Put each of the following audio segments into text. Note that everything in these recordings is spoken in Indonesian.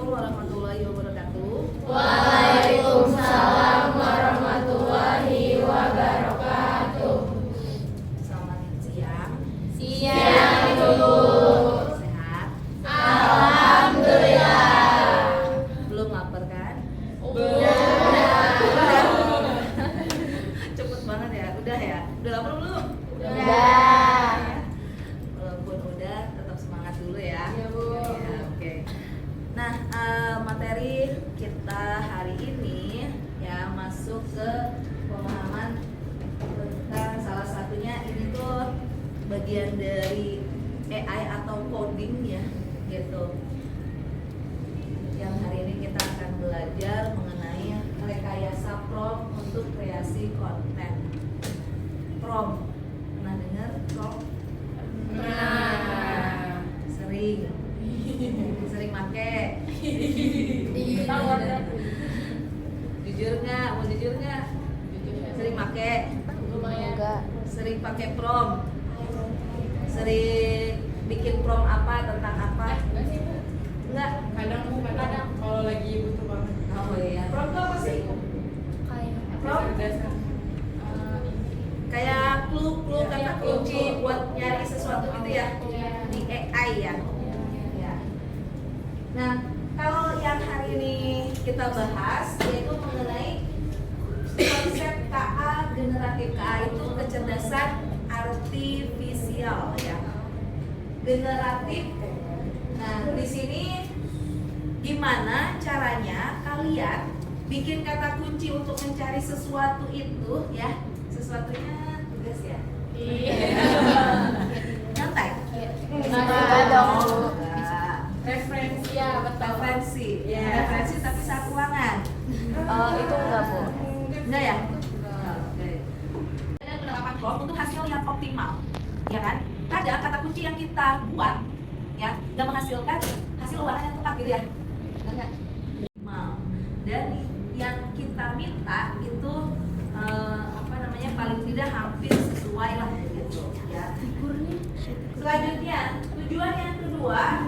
warahmatullahi wabarakatuh. Waalaikumsalam warahmatullahi wabarakatuh. Selamat siang. Siang, Bu. Sehat? Alhamdulillah. Belum lapar kan? Udah. Cepet banget ya. Udah ya? Udah lapar belum? Udah. Walaupun udah, tetap semangat dulu ya. Iya, Bu. Ya, oke. Nah, materi kita hari ini ya masuk ke pemahaman tentang salah satunya ini tuh bagian dari AI atau coding ya, gitu. Yang hari ini kita akan belajar mengenai rekayasa prompt untuk kreasi konten. Prompt, pernah dengar prompt? Pernah. Sering make. Jujur nggak? Mau jujur nggak? Sering make? Lumayan. Sering pakai prompt? Sering bikin prompt apa, tentang apa? Enggak sih, Bu. Enggak? Kadang kalau lagi butuh banget. Oh iya. Prompt itu apa sih? Prompt? Kayak clue kata kunci buat nyari sesuatu gitu ya? Di AI ya? Ya. Nah, kalau yang hari ini kita bahas yaitu mengenai konsep KA generatif. KA itu kecerdasan artifisial ya. Generatif. Nah, di sini gimana caranya kalian bikin kata kunci untuk mencari sesuatu itu ya? Sesuatunya tugas ya? Iya. Nyantai? Enggak dong, Bu. Enggak. Referensi ya, betul. Referensi, Iya. referensi tapi saat ulangan. Itu enggak, Bu. Enggak ya? Oke. Ada penerapan prompt untuk hasil yang optimal, ya kan? Kadang kata kunci yang kita buat, ya, nggak menghasilkan hasil ulangan yang tepat gitu ya. Enggak. Optimal. Dan yang kita minta itu paling tidak hampir sesuai lah gitu, ya. Selanjutnya, tujuan yang kedua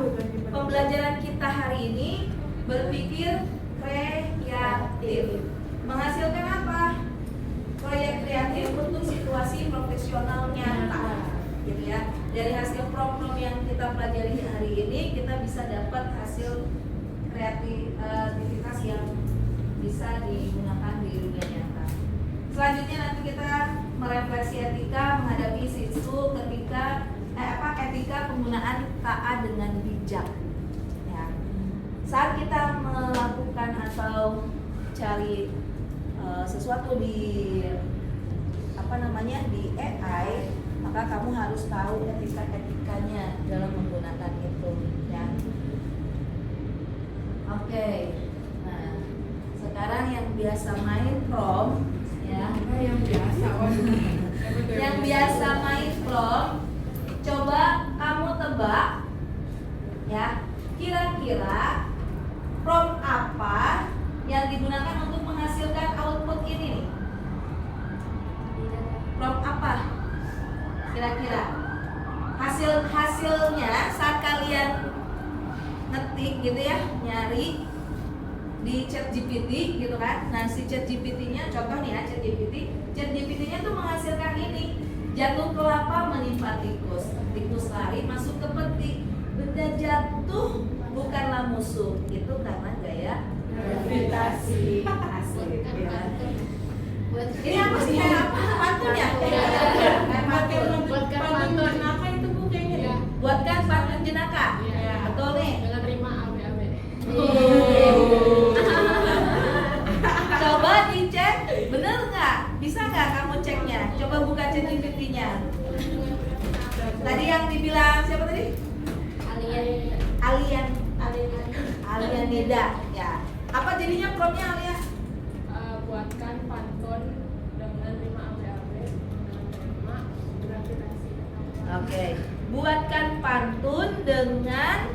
pembelajaran kita hari ini berpikir kreatif. Menghasilkan apa? Proyek kreatif untuk situasi profesional nyata, gitu ya. Dari hasil prompt yang kita pelajari hari ini, kita bisa dapat hasil kreativitas yang bisa digunakan di dunia nyata. Selanjutnya nanti kita merefleksi etika menghadapi isu ketika etika penggunaan KA dengan bijak. Ya. Saat kita melakukan atau cari sesuatu di di AI, maka kamu harus tahu etikanya dalam menggunakan itu. Ya. Oke. Nah, sekarang yang biasa main prompt, ya. Yang biasa main prompt, coba kamu tebak, ya. Kira-kira prompt apa yang digunakan untuk menghasilkan output ini nih? Prompt apa? Kira-kira hasilnya saat kalian ngetik gitu ya, nyari di ChatGPT gitu kan. Nah, si ChatGPT-nya contoh nih ya, ChatGPT-nya tuh menghasilkan ini. Jatuh kelapa menimpa tikus, tikus lari masuk ke peti. Benda jatuh bukanlah musuh, itu karena gaya gravitasi. Asli ya. Ini apa sih, kayak apa? Pantun ya? Kayak pantun. Buatkan pantun apa itu, Bu, kayaknya? Buatkan pantun jenaka. Iya. Betul nih. Dengan rima AB. Coba dicek, bener nggak? Bisa nggak kamu ceknya? Coba buka ChatGPT-nya. Tadi yang dibilang siapa tadi? Alianida. Ya. Apa jadinya promptnya Alia? Buatkan pantun dengan rima AB dengan tema gravitasi. Oke. Buatkan pantun dengan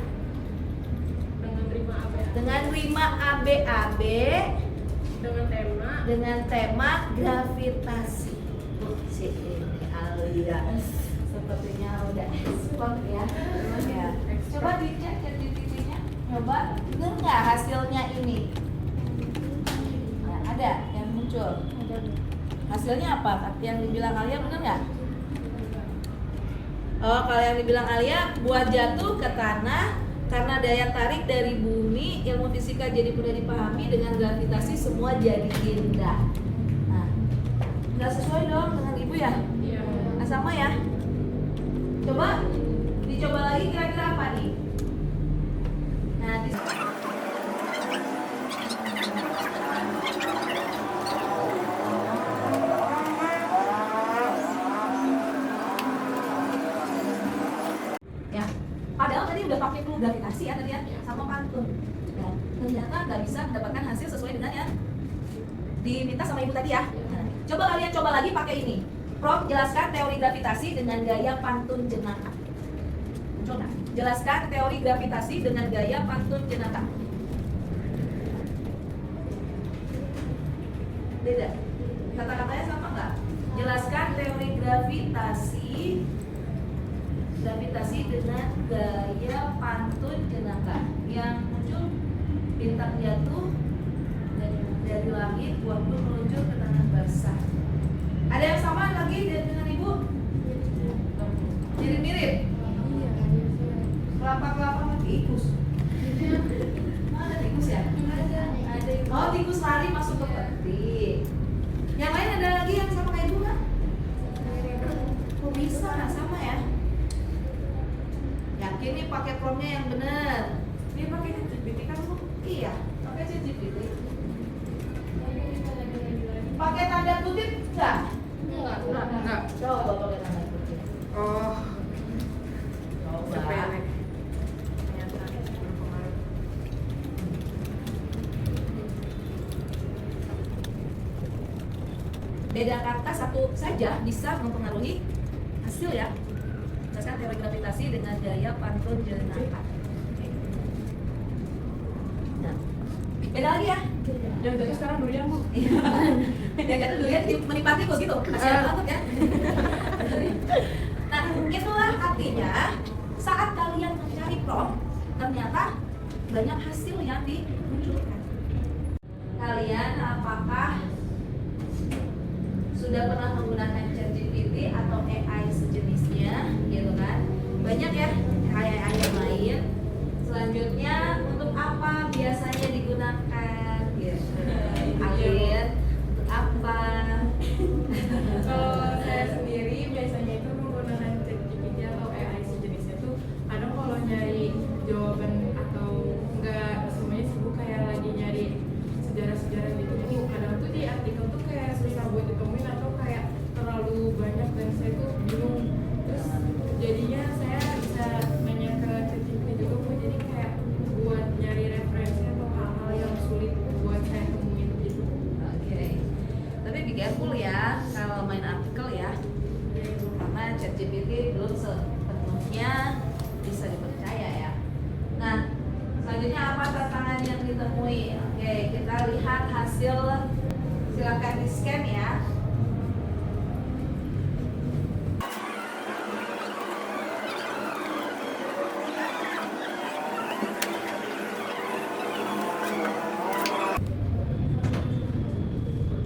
rima ABAB dengan tema gravitasi. Si ini Alia sepertinya udah expert ya. Coba dicek ChatGPT-nya. Coba, bener nggak hasilnya ini? Nah, ada yang muncul. Hasilnya apa? Yang dibilang Alia bener nggak? Oh, kalau yang dibilang Alia, buat jatuh ke tanah karena daya tarik dari bumi, ilmu fisika jadi mudah dipahami, dengan gravitasi semua jadi indah. Nah, nggak sesuai dong dengan ibu ya? Iya. Nah, sama ya. Coba dicoba lagi kira-kira apa nih? Nah, ya, padahal tadi udah pakai clue gravitasi ya tadi ya, sama pantun. Nah, ternyata nggak bisa mendapatkan hasil sesuai dengan yang diminta sama ibu tadi ya. Nah, coba kalian coba lagi pakai ini. Prof, jelaskan teori gravitasi dengan gaya pantun jenaka. Coba jelaskan teori gravitasi dengan gaya pantun jenaka. Beda. Kata-katanya sama nggak? Jelaskan teori gravitasi dengan gaya pantun jenaka. Yang muncul bintang jatuh dari langit, waktu meluncur ke tanah basah. Ada yang sama lagi dengan ibu? Mirip-mirip. Kelapa-kelapa sama tikus. Mana tikus ya? Ada. Oh, tikus lari masuk ke peti. Yang lain ada lagi yang sama kayak ibu kan? Kok bisa nggak sama ya? Yakin nih pakai promnya yang benar. Dia pakai ChatGPT kan bu? Iya, pakai ChatGPT. Pakai tanda kutip enggak? Enggak. Coba pakai tanda kutip. Oh. Coba. Beda kata satu saja bisa mempengaruhi hasil ya. Jelaskan teori gravitasi dengan gaya pantun jenaka. Nah, beda lagi ya. Yang tadi sekarang durian bu. Yang jatuh durian menimpa tikus gitu. Kasihan banget ya. Nah, itulah artinya saat kalian mencari prompt, ternyata banyak hasil yang dimunculkan. Kalian apakah sudah pernah menggunakan ChatGPT atau AI sejenisnya, gitu kan? Banyak ya AI yang lain. Selanjutnya untuk apa biasanya digunakan? Gitu. Akhir untuk apa? Kalau saya sendiri biasanya itu menggunakan ChatGPT atau AI sejenisnya tuh kadang kalau nyari jawaban atau enggak semuanya sibuk kayak lagi nyari sejarah-sejarah gitu, jadi kadang tuh di artikel tuh kayak susah buat ditemuin atau kayak terlalu banyak dan saya tuh bingung. Terus jadinya saya bisa nanya ke ChatGPT juga bu, jadi kayak buat nyari referensi atau hal-hal yang sulit buat saya temuin gitu. Oke. Tapi be careful ya kalau main artikel ya. Karena ChatGPT belum sepenuhnya bisa dipercaya ya. Nah, selanjutnya apa tantangan yang ditemui? Oke, kita lihat hasil. Silakan di scan ya.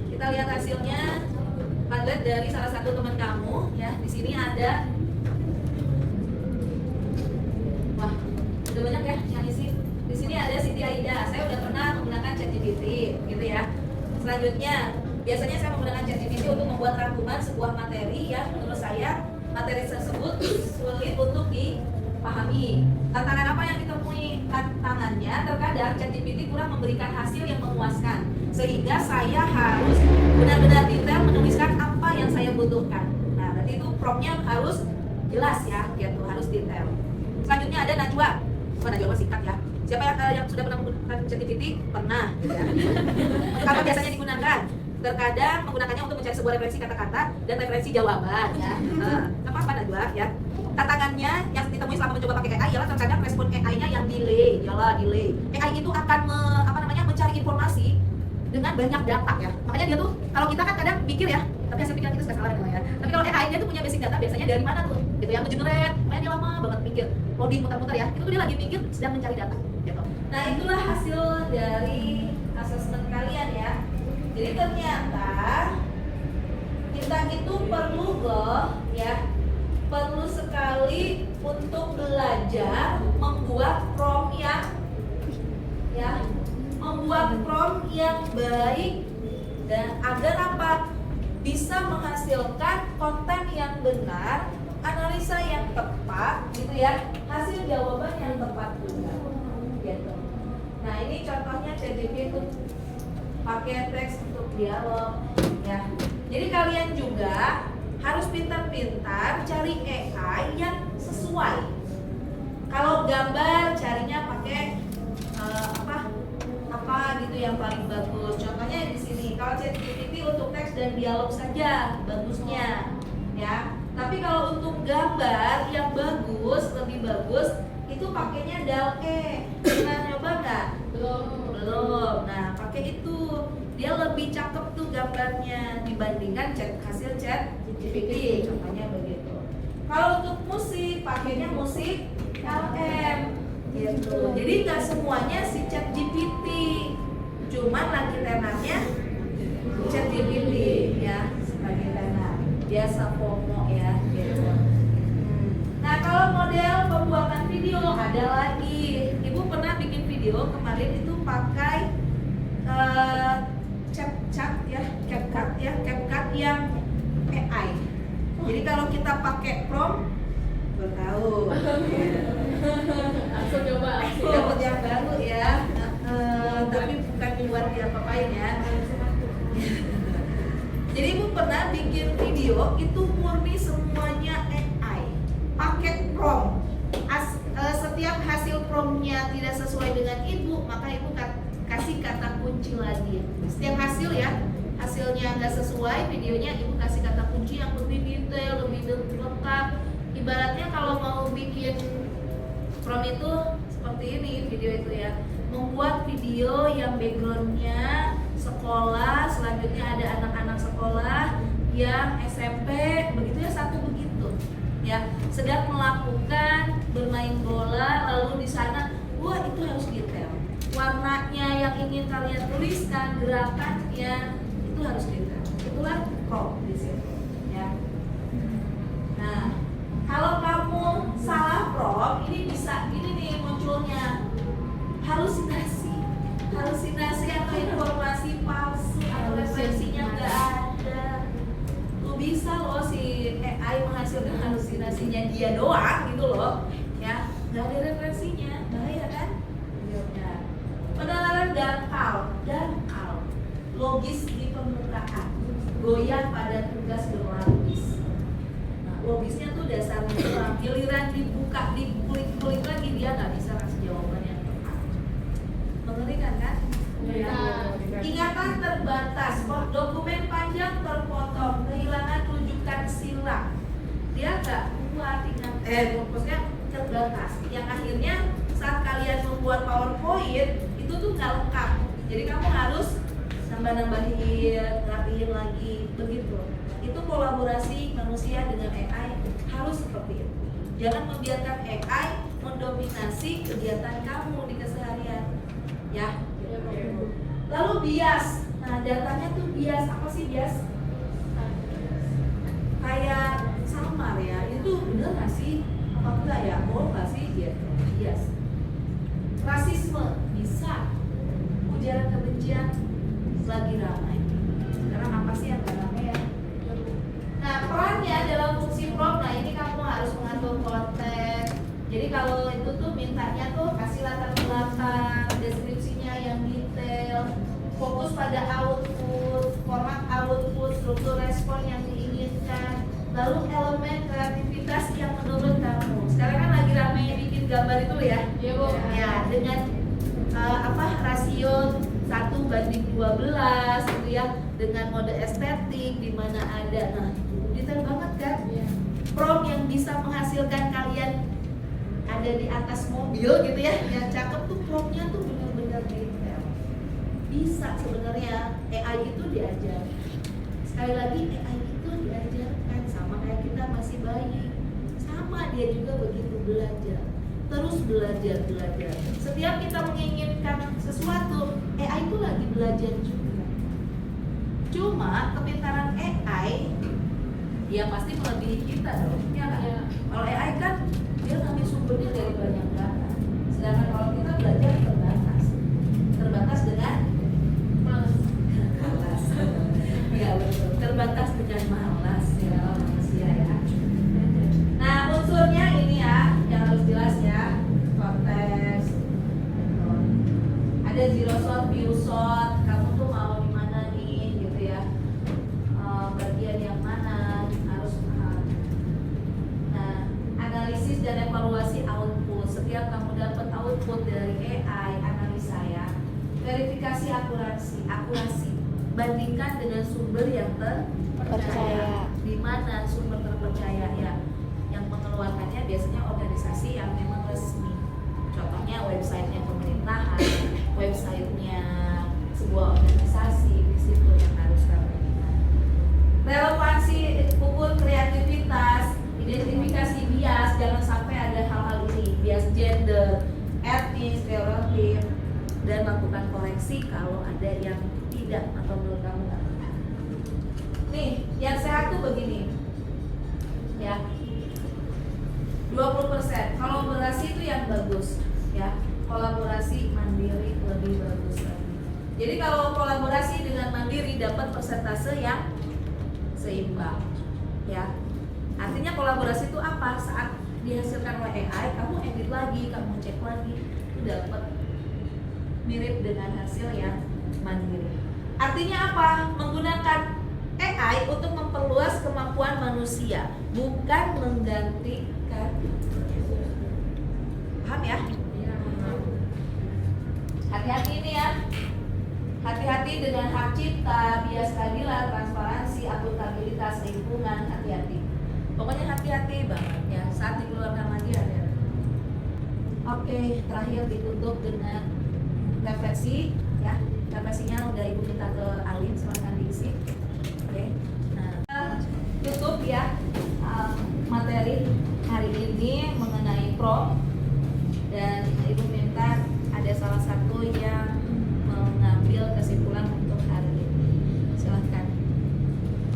Kita lihat hasilnya. Padlet dari salah satu teman kamu ya. Di sini ada, wah, udah banyak ya yang isi. Di sini ada Siti Aida. Saya udah pernah menggunakan ChatGPT, gitu ya. Selanjutnya, biasanya saya menggunakan ChatGPT untuk membuat rangkuman sebuah materi yang menurut saya materi tersebut sulit untuk dipahami. Tantangan apa yang ditemui? Tantangannya terkadang ChatGPT kurang memberikan hasil yang memuaskan, sehingga saya harus benar-benar detail menuliskan apa yang saya butuhkan. Nah, berarti itu promptnya harus jelas ya, gitu, harus detail. Selanjutnya ada Najwa. Najwa singkat ya. Siapa yang sudah pernah menggunakan ChatGPT? Pernah. Gitu ya. Apa biasanya digunakan? Terkadang menggunakannya untuk mencari sebuah referensi kata-kata dan referensi jawaban ya. Apa Najwa ya? Tantangannya yang ditemui selama mencoba pakai AI ialah terkadang respon AI-nya yang delay. AI itu akan mencari informasi dengan banyak data ya. Makanya dia tuh, kalau kita kan kadang pikir ya, tapi hasil pikiran kita suka salah ya. Tapi kalau AI dia tuh punya basic data biasanya dari mana tuh? Gitu yang nge-generate, makanya dia lama banget mikir, loading muter-muter ya. Itu tuh dia lagi mikir sedang mencari data gitu. Nah itulah hasil dari asesmen kalian ya. Jadi ternyata kita itu perlu loh ya, perlu sekali untuk belajar membuat prompt yang baik dan agar apa? Bisa menghasilkan konten yang benar, analisa yang tepat gitu ya, hasil jawaban yang tepat juga gitu. Nah ini contohnya ChatGPT itu pakai teks untuk dialog ya. Jadi kalian juga harus pintar-pintar cari AI yang sesuai. Kalau gambar carinya pakai apa gitu yang paling bagus. Contohnya di sini. Kalau ChatGPT untuk teks dan dialog saja bagusnya ya. Tapi kalau untuk gambar yang bagus, lebih bagus itu pakainya DALL-E. Pernah nyoba nggak? Belum. Nah, pakai itu. Dia lebih cakep tuh gambarnya dibandingkan hasil ChatGPT. Contohnya begitu. Kalau untuk musik, pakainya musik LM gitu. Jadi nggak semuanya si ChatGPT. Cuman lagi tenarnya ChatGPT ya, sebagai tenar. Biasa FOMO ya gitu. Nah, kalau model pembuatan video ada lagi. Ibu pernah bikin video kemarin itu pakai CapCut yang AI. Jadi kalau kita pakai prompt bertahu. Langsung coba Dapat yang baru ya. Tapi bukan buat diapa-apain ya. Jadi ibu pernah bikin video itu murni semuanya AI, pakai prompt. Setiap hasil promptnya tidak sesuai dengan ibu, maka ibu kasih kata kunci lagi. Setiap hasil ya, hasilnya nggak sesuai videonya, ibu kasih kata kunci yang lebih detail, lebih lengkap. Ibaratnya kalau mau bikin prompt itu seperti ini video itu ya, membuat video yang backgroundnya sekolah, selanjutnya ada anak-anak sekolah yang SMP, begitu ya, satu begitu ya, sedang melakukan bermain bola, lalu di sana, wah itu harus detail, warnanya yang ingin kalian tuliskan, gerakannya itu harus detail, itulah prompt di situ ya. Nah, kalau kamu salah prompt, ini bisa ini nih munculnya halusinasi atau informasi palsu atau referensinya nggak ada. Tuh bisa loh si AI menghasilkan halusinasinya dia doang gitu loh ya, nggak ada referensinya, bahaya kan ya. Penalaran dangkal logis di permukaan, goyah pada tugas berlapis. Nah, logisnya tuh dasarnya kurang, giliran dibuka, dikulik-kulik lagi dia nggak bisa kasih jawaban yang tepat. Mengerikan kan? Ya. Ingatan terbatas, dokumen panjang terpotong, kehilangan rujukan silang. Dia nggak kuat maksudnya terbatas. Yang akhirnya saat kalian membuat PowerPoint itu tuh nggak lengkap. Jadi kamu harus nambah-nambahin, rapihin lagi, begitu. Itu kolaborasi manusia dengan AI harus seperti itu. Jangan membiarkan AI mendominasi kegiatan kamu di keseharian, ya. Lalu bias, nah datanya tuh bias, apa sih bias? Kayak samar ya, itu bener nggak sih? Apa enggak ya? Bohong nggak sih? Gitu. Bias. Rasisme bisa, ujaran kebencian lagi ramai. Sekarang apa sih yang nggak ramai ya? Nah perannya dalam fungsi prompt, nah ini kamu harus mengatur konteks. Jadi kalau itu tuh mintanya tuh kasih latar belakang, deskripsinya yang detail, fokus pada output, format output, struktur respon yang diinginkan, lalu elemen kreativitas yang menurut kamu. Sekarang kan lagi ramai bikin gambar itu ya? Iya Bu. Ya, dengan rasio 1:12 gitu ya, dengan mode estetik di mana ada, nah detail banget kan? Iya. Prompt yang bisa menghasilkan kalian ada di atas mobil gitu ya, yang cakep tuh promptnya tuh benar-benar detail. Bisa sebenarnya AI itu diajar. Sekali lagi AI itu diajarkan, sama kayak kita masih bayi, sama dia juga begitu belajar. terus belajar. Setiap kita menginginkan sesuatu, AI itu lagi belajar juga. Cuma kepintaran AI ya pasti melebihi kita dong, ya kan? Iya. Kalau AI kan dia ngambil sumbernya dari banyak data. Sedangkan kalau kita belajar terbatas dengan Males. malas. Ya betul, terbatas dengan malas ya manusia ya. Nah unsurnya ini ya yang harus jelas ya, konteks. Ada zero shot, view shot, kamu tuh mau di mana nih gitu ya. Bagian yang mana harus paham. Nah analisis dan evaluasi output. Setiap kamu dapat output dari AI analisa ya, verifikasi akurasi bandingkan dengan sumber yang terpercaya. Di mana sumber terpercaya ya, yang mengeluarkannya biasanya organisasi yang memang resmi. Contohnya websitenya pemerintahan, websitenya sebuah organisasi, di situ yang harus kamu lihat. Relevansi, ukur kreativitas, identifikasi bias, jangan sampai ada hal-hal ini, bias gender, etnis, stereotip, dan lakukan koreksi kalau ada yang tidak atau menurut kamu nggak tepat. Nih, yang sehat tuh begini, ya. 20% kolaborasi itu yang bagus, ya. Kolaborasi mandiri lebih bagus lagi. Jadi kalau kolaborasi dengan mandiri dapat persentase yang seimbang, ya. Artinya kolaborasi itu apa? Saat dihasilkan oleh AI, kamu edit lagi, kamu cek lagi, itu dapat mirip dengan hasil yang mandiri. Artinya apa? Menggunakan AI untuk memperluas kemampuan manusia, bukan menggantikan. Paham ya? Iya. Hati-hati ini ya. Hati-hati dengan hak cipta, bias keadilan, transparansi, akuntabilitas, lingkungan, hati-hati. Pokoknya hati-hati banget ya saat dikeluarkan lagi ada. Oke, terakhir ditutup dengan refleksi ya. Refleksinya udah ibu minta ke Alin, silakan diisi. Oke. Nah, tutup ya materi hari ini mengenai prompt, dan ibu minta ada salah satu yang mengambil kesimpulan untuk hari ini. Silakan.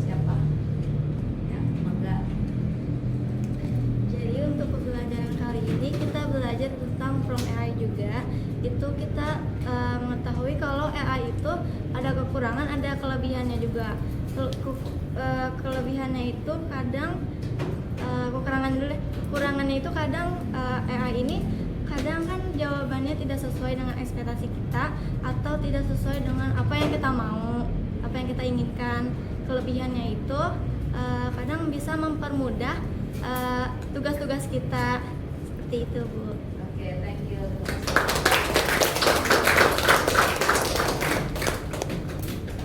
Siapa? Ya, mangga. Jadi untuk pembelajaran kali ini kita belajar tentang prompt AI juga. Itu kita mengetahui kalau AI itu ada kekurangan, ada kelebihannya juga. Kelebihannya itu kadang kekurangannya itu kadang AI ini kadang kan jawabannya tidak sesuai dengan ekspektasi kita atau tidak sesuai dengan apa yang kita mau, apa yang kita inginkan. Kelebihannya itu kadang bisa mempermudah tugas-tugas kita, seperti itu Bu. Oke, thank you.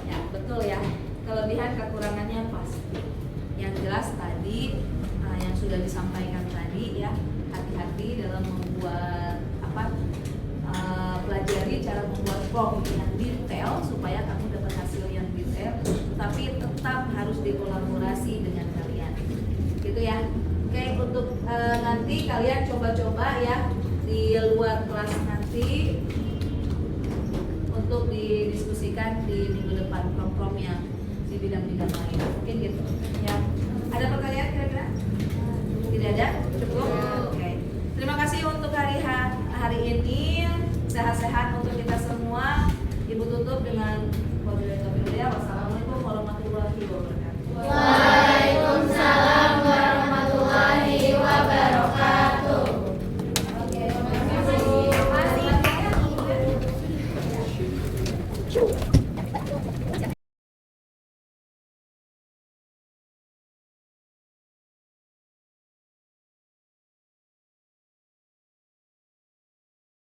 Ya, betul ya. Kelebihan kekurangannya pasti. Yang jelas tadi yang sudah disampaikan tadi ya, hati-hati dalam membuat pelajari cara membuat prompt yang detail supaya kamu dapat hasil yang detail, tapi tetap harus dikolaborasi dengan kalian. Gitu ya. Oke, untuk nanti kalian coba-coba ya di luar kelas nanti untuk didiskusikan di minggu depan prom-prom yang di bidang-bidang lain. Mungkin gitu. Ya. Ada pertanyaan kira-kira? Tidak ada?